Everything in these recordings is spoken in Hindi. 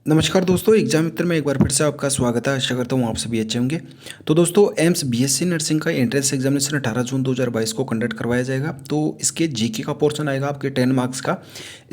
नमस्कार दोस्तों, एग्जाम मित्र में एक बार फिर से आपका स्वागत है। आशा करता हूँ आप सभी अच्छे होंगे। तो दोस्तों, एम्स बीएससी नर्सिंग का एंट्रेंस एग्जामिनेशन 18 जून 2022 को कंडक्ट करवाया जाएगा। तो इसके जीके का पोर्शन आएगा आपके 10 मार्क्स का।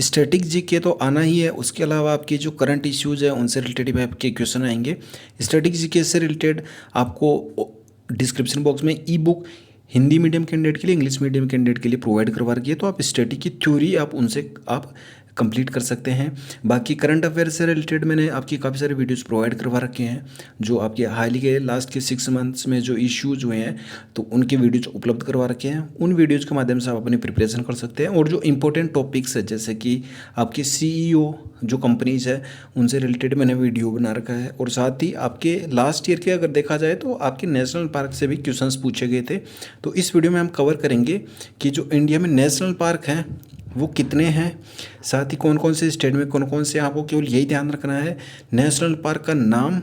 स्टैटिक जीके तो आना ही है, उसके अलावा आपके जो करंट इश्यूज है उनसे रिलेटेड आपके क्वेश्चन आएंगे। स्टैटिक जीके से रिलेटेड आपको डिस्क्रिप्शन बॉक्स में ई बुक हिंदी मीडियम कैंडिडेट के लिए, इंग्लिश मीडियम कैंडिडेट के लिए प्रोवाइड करवा रखी है। तो आप स्टैटिक की थ्योरी आप उनसे आप कंप्लीट कर सकते हैं। बाकी करंट अफेयर से रिलेटेड मैंने आपकी काफ़ी सारे वीडियोस प्रोवाइड करवा रखे हैं, जो आपके हाल ही के लास्ट के 6 मंथ्स में जो इश्यूज हुए हैं तो उनके वीडियोज उपलब्ध करवा रखे हैं। उन वीडियोज़ के माध्यम से आप अपनी प्रिपरेशन कर सकते हैं। और जो इंपॉर्टेंट टॉपिक्स है, जैसे कि आपके सीईओ जो कंपनीज है उनसे रिलेटेड मैंने वीडियो बना रखा है। और साथ ही आपके लास्ट ईयर के अगर देखा जाए तो आपके नेशनल पार्क से भी क्वेश्चंस पूछे गए थे। तो इस वीडियो में हम कवर करेंगे कि जो इंडिया में नेशनल पार्क हैं वो कितने हैं, साथ ही कौन कौन से स्टेट में कौन कौन से। आपको केवल यही ध्यान रखना है नेशनल पार्क का नाम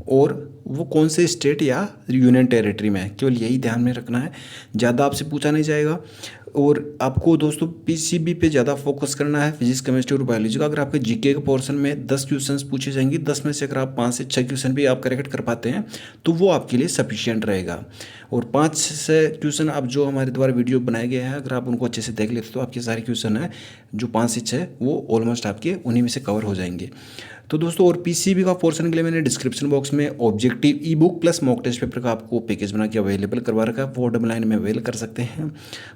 और वो कौन से स्टेट या यूनियन टेरिटरी में है, केवल यही ध्यान में रखना है। ज़्यादा आपसे पूछा नहीं जाएगा। और आपको दोस्तों पीसीबी पे ज़्यादा फोकस करना है, फिजिक्स केमिस्ट्री और बायोलॉजी का। अगर आपके जीके के पोर्शन में 10 क्वेश्चंस पूछे जाएंगे, 10 में से अगर आप 5 से 6 क्वेश्चन भी आप करेक्ट कर पाते हैं तो वो आपके लिए सफिशिएंट रहेगा। और 5 से क्वेश्चन आप जो हमारे द्वारा वीडियो बनाए गए हैं, अगर आप उनको अच्छे से देख लेते तो आपके सारे क्वेश्चन हैं जो 5 से 6 वो ऑलमोस्ट आपके उन्हीं में से कवर हो जाएंगे। तो दोस्तों, और पीसीबी का पोर्शन के लिए मैंने डिस्क्रिप्शन बॉक्स में objective e book plus mock test paper का आपको पैकेज बना के अवेलेबल करवा रखा है। 499 में अवेल कर सकते हैं,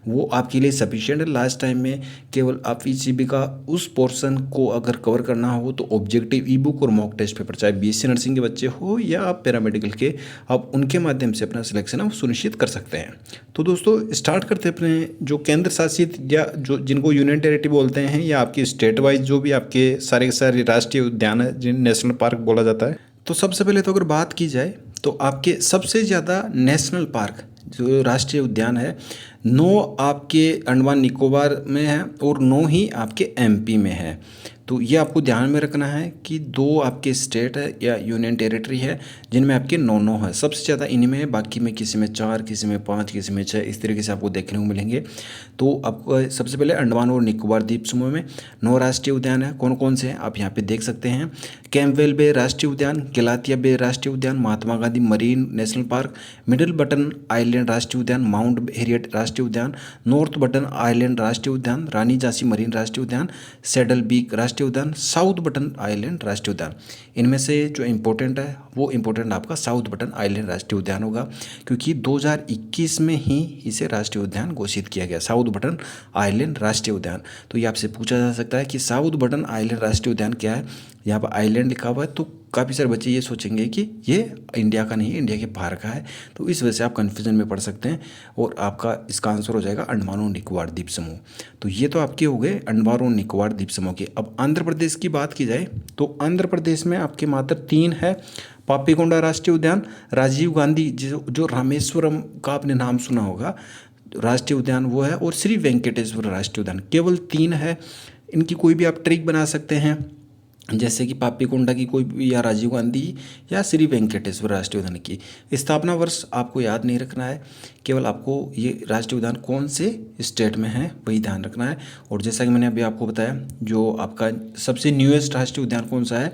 वो आपके लिए सफिशिएंट है। लास्ट टाइम में केवल आप पीसीबी का उस पोर्शन को अगर कवर करना हो तो ऑब्जेक्टिव ई बुक और मॉक टेस्ट पेपर, चाहे बीएससी नर्सिंग के बच्चे हो या आप पैरामेडिकल के, आप उनके माध्यम से अपना सिलेक्शन आप सुनिश्चित कर सकते हैं। तो दोस्तों, स्टार्ट करते हैं अपने जो केंद्र शासित या जो जिनको यूनियन टेरिटरी बोलते हैं, या आपके स्टेट वाइज जो भी आपके सारे के सारे राष्ट्रीय उद्यान है जिन नेशनल पार्क बोला जाता है। तो सबसे पहले तो अगर बात की जाए तो आपके सबसे ज़्यादा नेशनल पार्क जो राष्ट्रीय उद्यान है 9 आपके अंडमान निकोबार में है और 9 ही आपके एमपी में है। तो ये आपको ध्यान में रखना है कि 2 आपके स्टेट है या यूनियन टेरिटरी है जिनमें आपके 9 है। सबसे ज़्यादा इन्हीं में है, बाकी में किसी में 4, किसी में 5, किसी में 6, इस तरीके से आपको देखने को मिलेंगे। तो आपको सबसे पहले अंडमान और निकोबार द्वीप समूह में 9 राष्ट्रीय उद्यान है। कौन कौन से हैं आप यहाँ पे देख सकते हैं। कैंपवेल बे राष्ट्रीय उद्यान, केलातिया बे राष्ट्रीय उद्यान, Mahatma Gandhi Marine National Park, Middle Button Island राष्ट्रीय उद्यान, माउंट हेरियट राष्ट्रीय उद्यान, नॉर्थ बटन आइलैंड राष्ट्रीय उद्यान, रानी झांसी मरीन राष्ट्रीय उद्यान, सैडल बीक राष्ट्रीय उद्यान, साउथ बटन आइलैंड राष्ट्रीय उद्यान। इनमें से जो इम्पोर्टेंट है वो इम्पोर्टेंट आपका साउथ बटन आइलैंड राष्ट्रीय उद्यान होगा, क्योंकि 2021 में ही इसे राष्ट्रीय उद्यान घोषित किया गया, साउथ बटन आइलैंड राष्ट्रीय उद्यान। तो ये आपसे पूछा जा सकता है कि साउथ बटन आइलैंड राष्ट्रीय उद्यान क्या है। यहाँ पर आइलैंड लिखा हुआ है तो काफ़ी सारे बच्चे ये सोचेंगे कि ये इंडिया का नहीं है, इंडिया के बाहर का है। तो इस वजह से आप कन्फ्यूजन में पड़ सकते हैं और आपका इसका आंसर हो जाएगा अंडमान और निकोबार द्वीप समूह। तो ये तो आपके हो गए अंडमान और निकोबार द्वीप समूह के। अब आंध्र प्रदेश की बात की जाए तो आंध्र प्रदेश में आपके मात्र 3 है। पापीकोंडा राष्ट्रीय उद्यान, राजीव गांधी जो रामेश्वरम का आपने नाम सुना होगा राष्ट्रीय उद्यान वो है, और श्री वेंकटेश्वर राष्ट्रीय उद्यान। केवल 3 है। इनकी कोई भी आप ट्रिक बना सकते हैं, जैसे कि पापीकोंडा की कोई भी, या राजीव गांधी या श्री वेंकटेश्वर राष्ट्रीय उद्यान की स्थापना वर्ष आपको याद नहीं रखना है, केवल आपको ये राष्ट्रीय उद्यान कौन से स्टेट में है वही ध्यान रखना है। और जैसा कि मैंने अभी आपको बताया, जो आपका सबसे न्यूएस्ट राष्ट्रीय उद्यान कौन सा है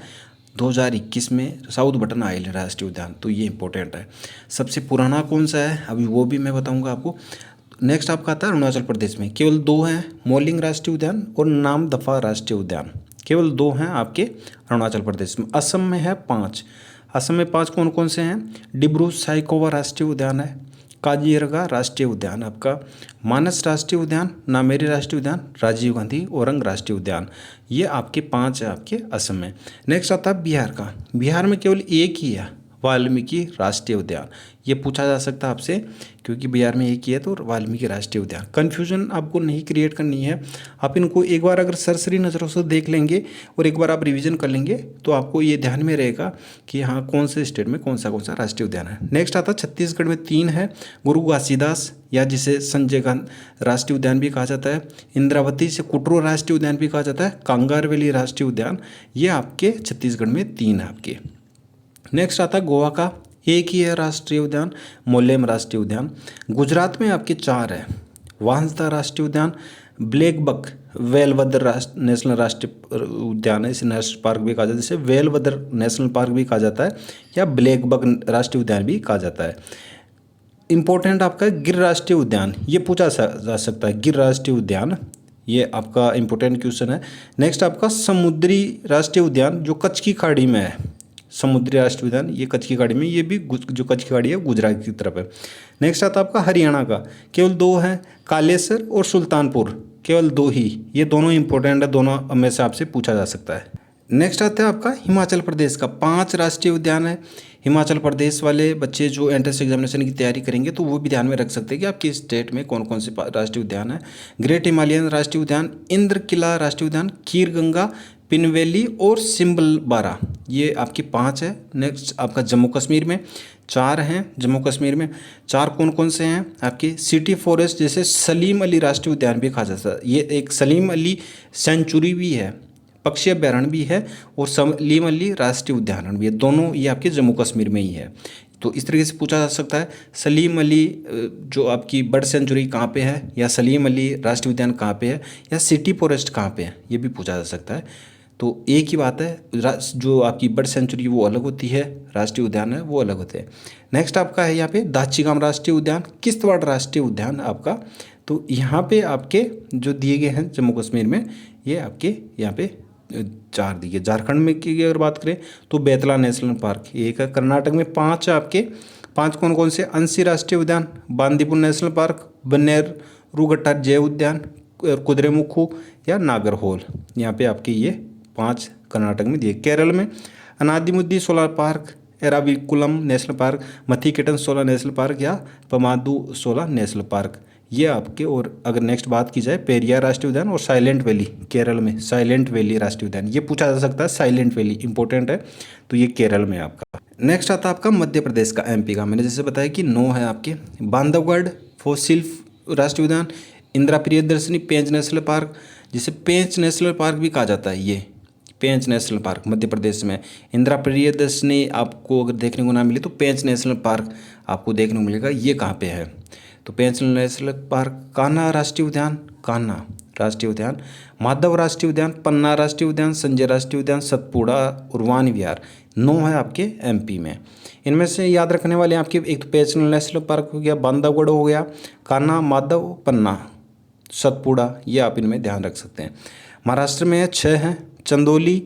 2021 में, साउथ बटन आइलैंड राष्ट्रीय उद्यान। तो ये इंपॉर्टेंट है। सबसे पुराना कौन सा है अभी वो भी मैं बताऊँगा आपको। नेक्स्ट आपका आता है अरुणाचल प्रदेश में, केवल 2 हैं, मोलिंग राष्ट्रीय उद्यान और नामदफा राष्ट्रीय उद्यान। केवल 2 हैं आपके अरुणाचल प्रदेश में। असम में है 5। असम में 5 कौन कौन से हैं। डिब्रू साइखोवा राष्ट्रीय उद्यान है, काजीरंगा राष्ट्रीय उद्यान आपका, मानस राष्ट्रीय उद्यान, नामेरी राष्ट्रीय उद्यान, राजीव गांधी औरंग राष्ट्रीय उद्यान। ये आपके 5 है आपके असम में। नेक्स्ट आता है बिहार का। बिहार में केवल 1 ही है, वाल्मीकि राष्ट्रीय उद्यान। ये पूछा जा सकता है आपसे, क्योंकि बिहार में एक ही है तो वाल्मीकि राष्ट्रीय उद्यान। कन्फ्यूजन आपको नहीं क्रिएट करनी है। आप इनको एक बार अगर सरसरी नज़रों से देख लेंगे और एक बार आप रिवीजन कर लेंगे तो आपको ये ध्यान में रहेगा कि हाँ कौन से स्टेट में कौन सा राष्ट्रीय उद्यान है। नेक्स्ट आता है छत्तीसगढ़ में 3 है। गुरु घासीदास या जिसे संजय गांधी राष्ट्रीय उद्यान भी कहा जाता है, इंद्रावती से कुटरू राष्ट्रीय उद्यान भी कहा जाता है, कांगारवेली राष्ट्रीय उद्यान। ये आपके छत्तीसगढ़ में 3 है आपके। नेक्स्ट आता है गोवा का, 1 ही है राष्ट्रीय उद्यान, मोलेम राष्ट्रीय उद्यान। गुजरात में आपके 4 है, वांसदा राष्ट्रीय उद्यान, ब्लैक बक वेलवदर नेशनल राष्ट्रीय उद्यान है, इसे नेशनल पार्क भी कहा जाता है, जिसे वेलवदर नेशनल पार्क भी कहा जाता है या ब्लैक बक राष्ट्रीय उद्यान भी कहा जाता है। इम्पोर्टेंट आपका गिर राष्ट्रीय उद्यान, ये पूछा जा सकता है, गिर राष्ट्रीय उद्यान, ये आपका इम्पोर्टेंट क्वेश्चन है। नेक्स्ट आपका समुद्री राष्ट्रीय उद्यान जो कच्छ की खाड़ी में है, समुद्री राष्ट्रीय उद्यान ये कच्छ की खाड़ी में, ये भी जो कच्छ की खाड़ी है गुजरात की तरफ है। नेक्स्ट आता है आपका हरियाणा का, केवल 2 हैं, कालेसर और सुल्तानपुर, केवल 2 ही, ये दोनों इंपॉर्टेंट है, दोनों में से आपसे पूछा जा सकता है। नेक्स्ट आता है आपका हिमाचल प्रदेश का, 5 राष्ट्रीय उद्यान है। हिमाचल प्रदेश वाले बच्चे जो एंट्रेंस एग्जामिनेशन की तैयारी करेंगे तो वो भी ध्यान में रख सकते हैं कि आपकी स्टेट में कौन कौन से राष्ट्रीय उद्यान है। ग्रेट हिमालयन राष्ट्रीय उद्यान, इंद्र किला राष्ट्रीय उद्यान, खीर गंगा, पिन वैली और सिम्बलबारा, ये आपकी 5 है। नेक्स्ट आपका जम्मू कश्मीर में 4 हैं, जम्मू कश्मीर में 4 कौन कौन से हैं आपके, सिटी फॉरेस्ट, जैसे सलीम अली राष्ट्रीय उद्यान भी कहा जाता है, ये एक सलीम अली सेंचुरी भी है, पक्षी अभ्यारण्य भी है और सलीम अली राष्ट्रीय उद्यान भी है, दोनों ये आपके जम्मू कश्मीर में ही है। तो इस तरीके से पूछा जा सकता है सलीम अली जो आपकी बर्ड सेंचुरी कहाँ पे है, या सलीम अली राष्ट्रीय उद्यान कहाँ पे है, या सिटी फॉरेस्ट कहाँ पे है, ये भी पूछा जा सकता है। तो एक ही बात है, जो आपकी बर्ड सेंचुरी वो अलग होती है, राष्ट्रीय उद्यान है वो अलग होते हैं। नेक्स्ट आपका है यहाँ पे दाचीगाम राष्ट्रीय उद्यान, किश्तवाड़ राष्ट्रीय उद्यान आपका, तो यहाँ पे आपके जो दिए गए हैं जम्मू कश्मीर में, ये आपके यहाँ पे 4 दिए। झारखंड में की अगर बात करें तो बेतला नेशनल पार्क एक है। कर्नाटक में 5 है आपके, 5 कौन कौन से, अंसी राष्ट्रीय उद्यान, बांदीपुर नेशनल पार्क, बन्नेरुघट्टा जैव उद्यान, कुद्रेमुखु या नागरहोल, यहाँ पे आपके ये 5 कर्नाटक में दिए। केरल में Anamudi Shola Park, Eravikulam National Park, Mathikettan Shola National Park या पमादू सोलर नेशनल पार्क, ये आपके। और अगर नेक्स्ट बात की जाए पेरियार राष्ट्रीय उद्यान और साइलेंट वैली, केरल में साइलेंट वैली राष्ट्रीय उद्यान, ये पूछा जा सकता है, साइलेंट वैली इंपॉर्टेंट है, तो ये केरल में आपका। नेक्स्ट आता है आपका मध्य प्रदेश का, एमपी का, मैंने जैसे बताया कि 9 है आपके, बांधवगढ़ फॉसिल राष्ट्रीय उद्यान, इंदिरा प्रियदर्शनी पेंच नेशनल पार्क, जिसे पेंच नेशनल पार्क भी कहा जाता है, ये पेंच नेशनल पार्क मध्य प्रदेश में। इंदिरा प्रियदर्शनी आपको अगर देखने को ना मिले तो पेंच नेशनल पार्क आपको देखने को मिलेगा, ये कहाँ पे है, तो पेंच नेशनल पार्क। कान्हा राष्ट्रीय उद्यान, कान्हा राष्ट्रीय उद्यान, माधव राष्ट्रीय उद्यान, पन्ना राष्ट्रीय उद्यान, संजय राष्ट्रीय उद्यान, सतपुड़ा और वान विहार, 9 है आपके एमपी में। इनमें से याद रखने वाले आपके, एक तो पेंच नेशनल पार्क हो गया, बांधवगढ़ हो गया, कान्हा, माधव, पन्ना, सतपुड़ा, ये आप इनमें ध्यान रख सकते हैं। महाराष्ट्र में 6 हैं, चंदौली,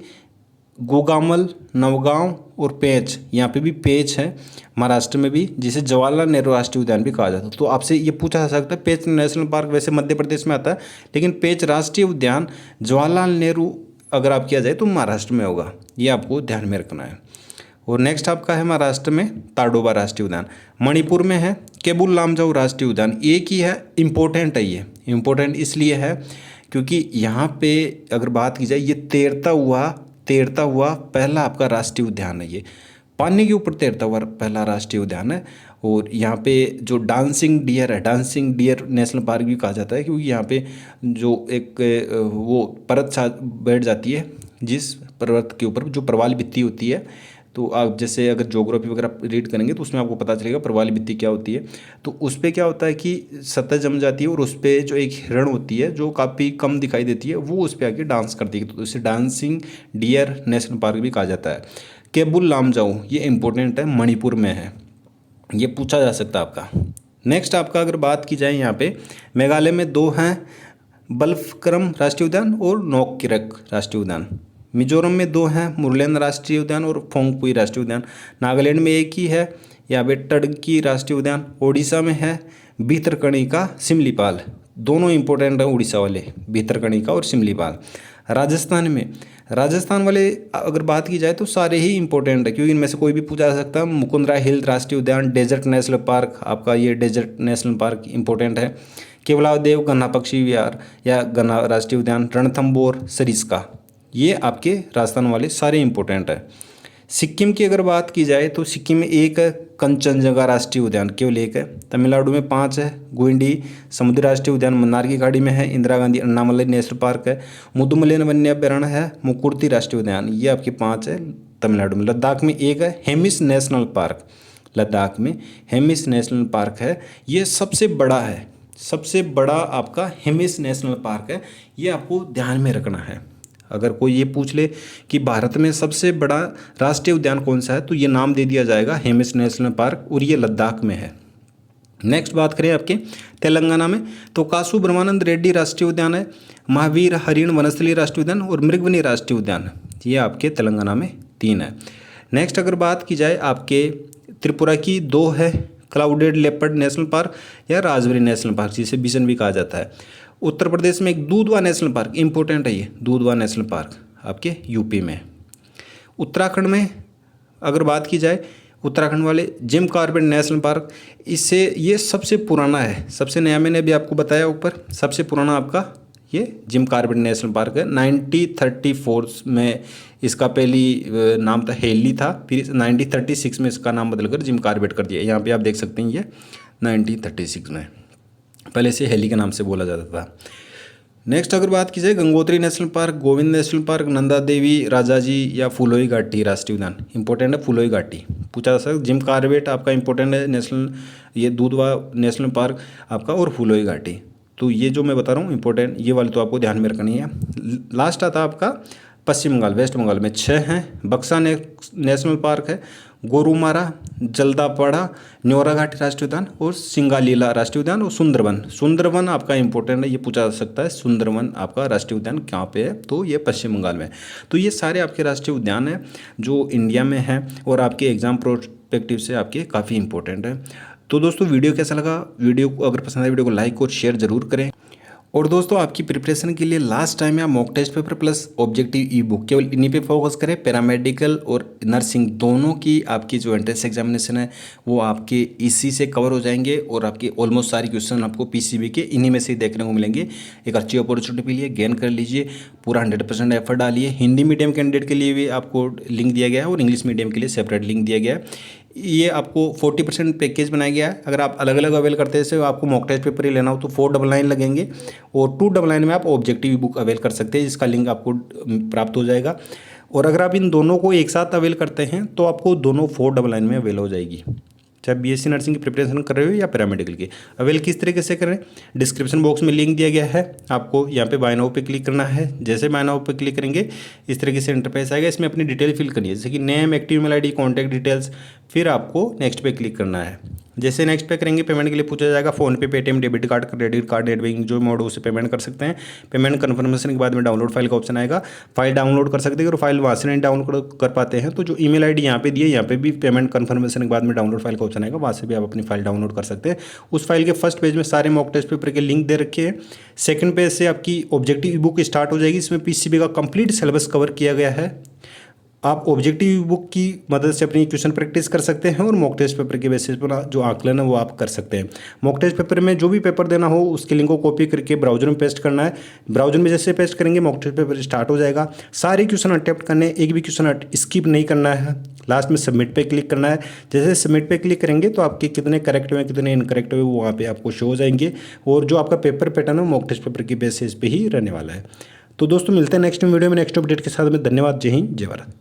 गोगामल, नवगांव और पेंच, यहाँ पे भी पेंच है महाराष्ट्र में भी, जिसे जवाहरलाल नेहरू राष्ट्रीय उद्यान भी कहा जाता है। तो आपसे ये पूछा जा सकता है, पेंच नेशनल पार्क वैसे मध्य प्रदेश में आता है, लेकिन पेंच राष्ट्रीय उद्यान जवाहरलाल नेहरू अगर आप किया जाए तो महाराष्ट्र में होगा, ये आपको ध्यान में रखना है। और नेक्स्ट आपका है महाराष्ट्र में ताडोबा राष्ट्रीय उद्यान, मणिपुर में है केबुल लामजाऊ राष्ट्रीय उद्यान, एक ही है, इम्पोर्टेंट है, ये इम्पोर्टेंट इसलिए है क्योंकि यहाँ पे अगर बात की जाए ये तैरता हुआ पहला आपका राष्ट्रीय उद्यान है, ये पानी के ऊपर तैरता हुआ पहला राष्ट्रीय उद्यान है। और यहाँ पे जो डांसिंग डियर है, डांसिंग डियर नेशनल पार्क भी कहा जाता है, क्योंकि यहाँ पे जो एक वो परत बैठ जाती है, जिस पर्वत के ऊपर जो प्रवाल भित्ति होती है, तो आप जैसे अगर ज्योग्राफी वगैरह रीड करेंगे तो उसमें आपको पता चलेगा प्रवाल भित्ति क्या होती है। तो उस पर क्या होता है कि सतह जम जाती है और उस पर जो एक हिरण होती है जो काफ़ी कम दिखाई देती है, वो उस पर आके डांस करती है, तो इसे डांसिंग डियर नेशनल पार्क भी कहा जाता है। केबुल लामजाऊ ये इंपॉर्टेंट है, मणिपुर में है, ये पूछा जा सकता है आपका। नेक्स्ट आपका अगर बात की जाए यहाँ पे मेघालय में 2 हैं, बल्फक्रम राष्ट्रीय उद्यान और नोककिरक राष्ट्रीय उद्यान। मिजोरम में 2 हैं, मुरलेन राष्ट्रीय उद्यान और फोंगपुई राष्ट्रीय उद्यान। नागालैंड में एक ही है, यहाँ पे टडकी राष्ट्रीय उद्यान। ओडिशा में है भितरकनिका सिमलीपाल, दोनों इंपॉर्टेंट हैं उड़ीसा वाले, भितरकनिका और सिमलीपाल। राजस्थान वाले अगर बात की जाए तो सारे ही इंपॉर्टेंट है, क्योंकि इनमें से कोई भी पूछा जा सकता है। मुकुंदरा हिल राष्ट्रीय उद्यान, डेजर्ट नेशनल पार्क, आपका ये डेजर्ट नेशनल पार्क इंपॉर्टेंट है। केवलादेव गन्ना पक्षी विहार या गन्ना राष्ट्रीय उद्यान, रणथंबोर, सरिस्का, ये आपके राजस्थान वाले सारे इंपॉर्टेंट है। सिक्किम की अगर बात की जाए तो सिक्किम में एक है कंचनजंगा राष्ट्रीय उद्यान, केवल एक है। तमिलनाडु में 5 है, गुंडी समुद्री राष्ट्रीय उद्यान मन्नार की खाड़ी में है, इंदिरा गांधी अन्नामलई नेशनल पार्क है, मुदुमलेन वन्य अभ्यारण्य है, मुकुर्ती राष्ट्रीय उद्यान, ये आपके 5 है तमिलनाडु में। लद्दाख में एक है हेमिस नेशनल पार्क, लद्दाख में हेमिस नेशनल पार्क है, ये सबसे बड़ा है सबसे बड़ा आपका हेमिस नेशनल पार्क है, ये आपको ध्यान में रखना है। अगर कोई ये पूछ ले कि भारत में सबसे बड़ा राष्ट्रीय उद्यान कौन सा है, तो ये नाम दे दिया जाएगा हेमिस नेशनल पार्क, और ये लद्दाख में है। नेक्स्ट बात करें आपके तेलंगाना में, तो कासु ब्रह्मानंद रेड्डी राष्ट्रीय उद्यान है, महावीर हरिण वनस्थली राष्ट्रीय उद्यान और मृगवनी राष्ट्रीय उद्यान, ये आपके तेलंगाना में 3 है। नेक्स्ट अगर बात की जाए आपके त्रिपुरा की, 2 है, क्लाउडेड लेपर्ड नेशनल पार्क या राजबरी नेशनल पार्क, जिसे बिशन भी कहा जाता है। उत्तर प्रदेश में एक दूधवा नेशनल पार्क, इंपॉर्टेंट है ये दूधवा नेशनल पार्क आपके यूपी में। उत्तराखंड में अगर बात की जाए, उत्तराखंड वाले जिम कॉर्बेट नेशनल पार्क, इससे ये सबसे पुराना है, सबसे नया मैंने अभी आपको बताया ऊपर, सबसे पुराना आपका ये जिम कॉर्बेट नेशनल पार्क है। 1934 में इसका पहली नाम था हेली था, फिर 1936 में इसका नाम बदलकर जिम कॉर्बेट कर दिया। यहाँ पे आप देख सकते हैं ये 1936 में, पहले से हेली के नाम से बोला जाता था। नेक्स्ट अगर बात की जाए Gangotri National Park, Govind National Park, Nanda Devi Rajaji या फुलोई घाटी राष्ट्रीय उद्यान, इंपॉर्टेंट है फुलोई घाटी, पूछा जा सकता है। जिम कॉर्बेट आपका इंपॉर्टेंट है नेशनल, ये दूधवा नेशनल पार्क आपका, और फुलोई घाटी। तो ये जो मैं बता रहा हूँ इंपॉर्टेंट, ये वाली तो आपको ध्यान में रखनी है। लास्ट आता आपका पश्चिम बंगाल, वेस्ट बंगाल में 6 हैं, बक्सा नेशनल पार्क है, गोरुमारा, जल्दापाड़ा, न्योरा घाटी राष्ट्रीय उद्यान और सिंगालीला राष्ट्रीय उद्यान और सुंदरवन। सुंदरवन आपका इंपॉर्टेंट है, ये पूछा जा सकता है सुंदरवन आपका राष्ट्रीय उद्यान कहाँ पे है, तो ये पश्चिम बंगाल में। तो ये सारे आपके राष्ट्रीय उद्यान हैं जो इंडिया में हैं और आपके एग्जाम प्रोस्पेक्टिव से आपके काफ़ी इंपॉर्टेंट है। तो दोस्तों वीडियो कैसा लगा, वीडियो को अगर पसंद आए वीडियो को लाइक और शेयर जरूर करें। और दोस्तों आपकी प्रिपरेशन के लिए लास्ट टाइम या mock test paper plus objective e book, केवल इन्हीं पे फोकस करें। पैरामेडिकल और नर्सिंग दोनों की आपकी जो एंट्रेंस एग्जामिनेशन है वो आपके इसी से कवर हो जाएंगे और आपके ऑलमोस्ट सारे क्वेश्चन आपको पीसीबी के इन्हीं में से ही देखने को मिलेंगे। एक अच्छी अपॉर्चुनिटी के लिए गेन कर लीजिए, पूरा 100% एफर्ट डालिए। हिंदी मीडियम कैंडिडेट के लिए भी आपको लिंक दिया गया है और इंग्लिश मीडियम के लिए सेपरेट लिंक दिया गया है। ये आपको 40% पैकेज बनाया गया है। अगर आप अलग अलग अवेल करते हैं, जैसे आपको मॉक टेस्ट पेपर ही लेना हो तो 499 लगेंगे और 299 में आप ऑब्जेक्टिव बुक अवेल कर सकते हैं, जिसका लिंक आपको प्राप्त हो जाएगा। और अगर आप इन दोनों को एक साथ अवेल करते हैं तो आपको दोनों 499 में अवेल हो जाएगी, चाहे बीएससी नर्सिंग की प्रिपरेशन कर रहे हो या पैरामेडिकल की। अवेल किस तरीके से करें, डिस्क्रिप्शन बॉक्स में लिंक दिया गया है, आपको यहाँ पे बाय नाउ पे क्लिक करना है। जैसे बाय नाउ पे क्लिक करेंगे इस तरीके से इंटरफेस आएगा, इसमें अपनी डिटेल फिल करनी है, जैसे कि name, active email ID, contact details. फिर आपको नेक्स्ट पे क्लिक करना है। जैसे नेक्स्ट पे करेंगे पेमेंट के लिए पूछा जाएगा, PhonePe, Paytm, debit card, credit card, net banking, जो मोड उससे पेमेंट कर सकते हैं। पेमेंट कन्फर्मेशन के बाद में डाउनलोड फाइल का ऑप्शन आएगा, फाइल डाउनलोड कर सकते हैं। अगर फाइल वहाँ से नहीं डाउनलोड कर पाते हैं तो जो ईमेल आईडी यहाँ पे दी है, यहाँ पे भी पेमेंट कन्फर्मेशन के बाद में डाउनलोड फाइल का ऑप्शन आएगा, वहाँ से भी आप अपनी फाइल डाउनलोड कर सकते हैं। उस फाइल के फर्स्ट पेज में सारे मॉक टेस्ट पेपर के लिंक दे रखे हैं। सेकंड पेज से आपकी ऑब्जेक्टिव बुक स्टार्ट हो जाएगी, इसमें पीसीबी का कंप्लीट सिलेबस कवर किया गया है। आप ऑब्जेक्टिव बुक की मदद से अपनी क्वेश्चन प्रैक्टिस कर सकते हैं और मॉक टेस्ट पेपर के बेसिस पर जो आकलन है वो आप कर सकते हैं। मॉक टेस्ट पेपर में जो भी पेपर देना हो उसके लिंक को कॉपी करके ब्राउजर में पेस्ट करना है। ब्राउजर में जैसे पेस्ट करेंगे मॉक टेस्ट पेपर स्टार्ट हो जाएगा। सारे क्वेश्चन अटेम्प्ट करने, एक भी क्वेश्चन स्किप नहीं करना है। लास्ट में सबमिट पे क्लिक करना है। जैसे सबमिट पे क्लिक करेंगे तो आपके कितने करेक्ट हुए कितने इनकरेक्ट हुए वो वहाँ पे आपको शो हो जाएंगे और जो आपका पेपर पैटर्न है मॉक टेस्ट पेपर की बेसिस पे ही रहने वाला है। तो दोस्तों मिलते हैं नेक्स्ट वीडियो में नेक्स्ट अपडेट के साथ में। धन्यवाद। जय हिंद, जय भारत।